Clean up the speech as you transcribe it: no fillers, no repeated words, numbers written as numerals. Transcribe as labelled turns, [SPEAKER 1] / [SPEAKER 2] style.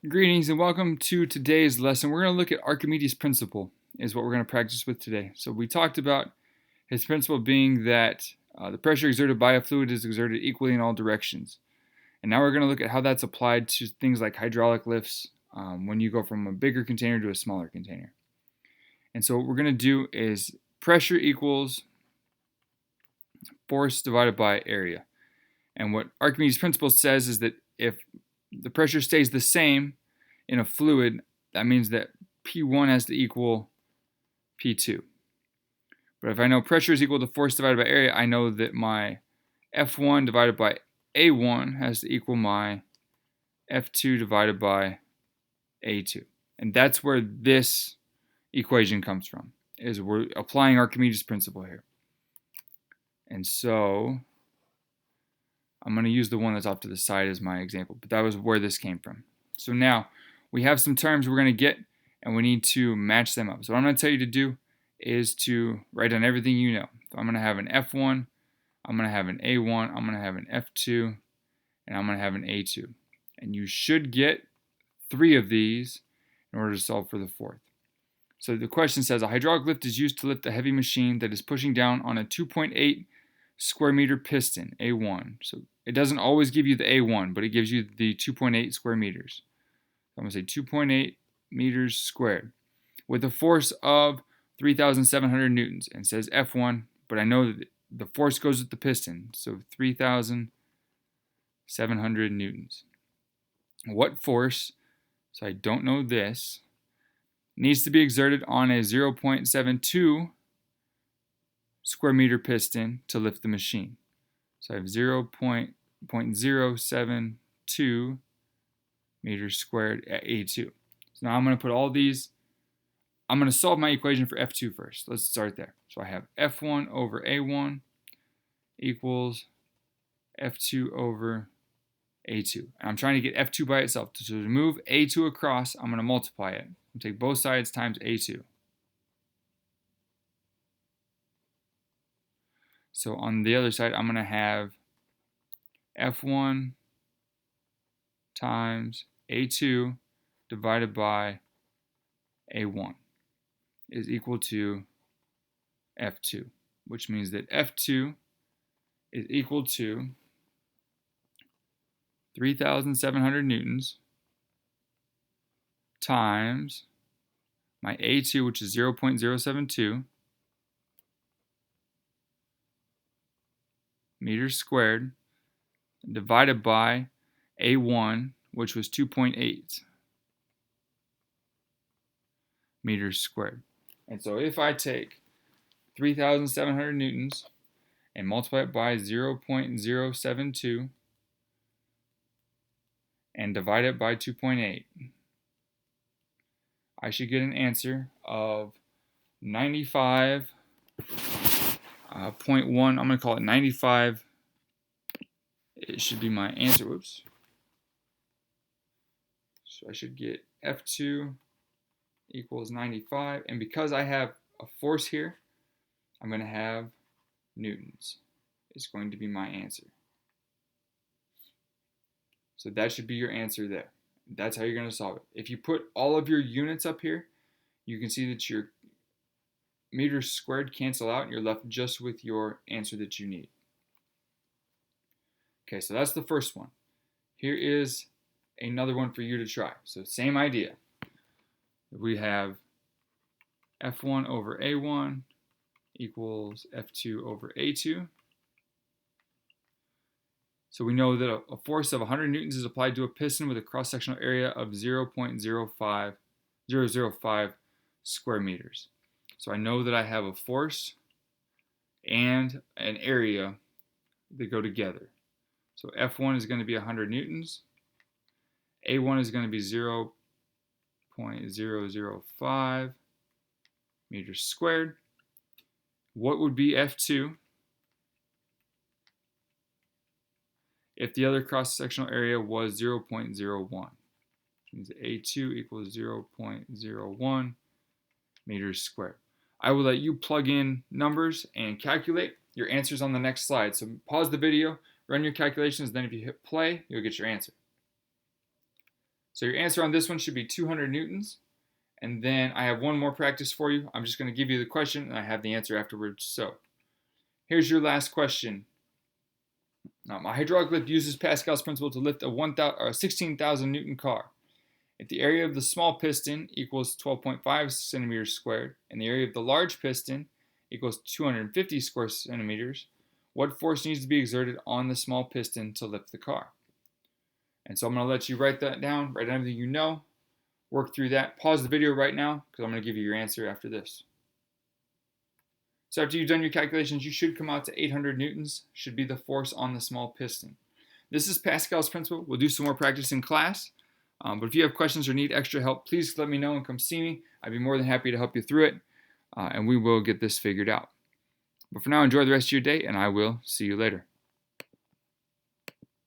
[SPEAKER 1] Greetings and welcome to today's lesson. We're going to look at Archimedes' principle is what we're going to practice with today. So we talked about his principle being that the pressure exerted by a fluid is exerted equally in all directions. And now we're going to look at how that's applied to things like hydraulic lifts when you go from a bigger container to a smaller container. And so what we're going to do is pressure equals force divided by area. And what Archimedes' principle says is that if the pressure stays the same in a fluid, that means that P1 has to equal P2. But if I know pressure is equal to force divided by area, I know that my F1 divided by A1 has to equal my F2 divided by A2. And that's where this equation comes from, is we're applying Archimedes' principle here. And so I'm going to use the one that's off to the side as my example, but that was where this came from. So now we have some terms we're going to get, and we need to match them up. So what I'm going to tell you to do is to write down everything you know. So I'm going to have an F1, I'm going to have an A1, I'm going to have an F2, and I'm going to have an A2. And you should get 3 of these in order to solve for the 4th. So the question says, a hydraulic lift is used to lift a heavy machine that is pushing down on a 2.8 square meter piston, A1. So it doesn't always give you the A1, but it gives you the 2.8 square meters. I'm going to say 2.8 meters squared with a force of 3,700 newtons, and it says F1, but I know that the force goes with the piston, so 3,700 newtons. What force, so I don't know this, needs to be exerted on a 0.72 square meter piston to lift the machine? So I have 0.072 meters squared at A2. So now I'm going to put all these, I'm going to solve my equation for F2 first. Let's start there. So I have F1 over A1 equals F2 over A2. And I'm trying to get F2 by itself. So to move A2 across, I'm going to multiply it. I'm take both sides times A2. So on the other side, I'm going to have F1 times A2 divided by A1 is equal to F2, which means that F2 is equal to 3,700 newtons times my A2, which is 0.072 meters squared, divided by A1, which was 2.8 meters squared. And so if I take 3,700 newtons and multiply it by 0.072 and divide it by 2.8, I should get an answer of 95.1. I'm going to call it 95. It should be my answer. Whoops. So I should get F2 equals 95. And because I have a force here, I'm going to have newtons. It's going to be my answer. So that should be your answer there. That's how you're going to solve it. If you put all of your units up here, you can see that your meters squared cancel out and you're left just with your answer that you need. Okay, so that's the first one. Here is another one for you to try. So same idea. We have F1 over A1 equals F2 over A2. So we know that a force of 100 newtons is applied to a piston with a cross-sectional area of 0.005 square meters. So I know that I have a force and an area that go together. So F1 is going to be 100 newtons. A1 is going to be 0.005 meters squared. What would be F2 if the other cross-sectional area was 0.01? Which means A2 equals 0.01 meters squared. I will let you plug in numbers and calculate your answers on the next slide. So pause the video, run your calculations, then if you hit play, you'll get your answer. So your answer on this one should be 200 newtons. And then I have one more practice for you. I'm just going to give you the question and I have the answer afterwards. So here's your last question. A hydraulic lift uses Pascal's principle to lift a 16,000 Newton car. If the area of the small piston equals 12.5 centimeters squared and the area of the large piston equals 250 square centimeters, what force needs to be exerted on the small piston to lift the car? And so I'm going to let you write that down, write down everything you know, work through that. Pause the video right now because I'm going to give you your answer after this. So after you've done your calculations, you should come out to 800 newtons, should be the force on the small piston. This is Pascal's principle. We'll do some more practice in class. But if you have questions or need extra help, please let me know and come see me. I'd be more than happy to help you through it, and we will get this figured out. But for now, enjoy the rest of your day, and I will see you later.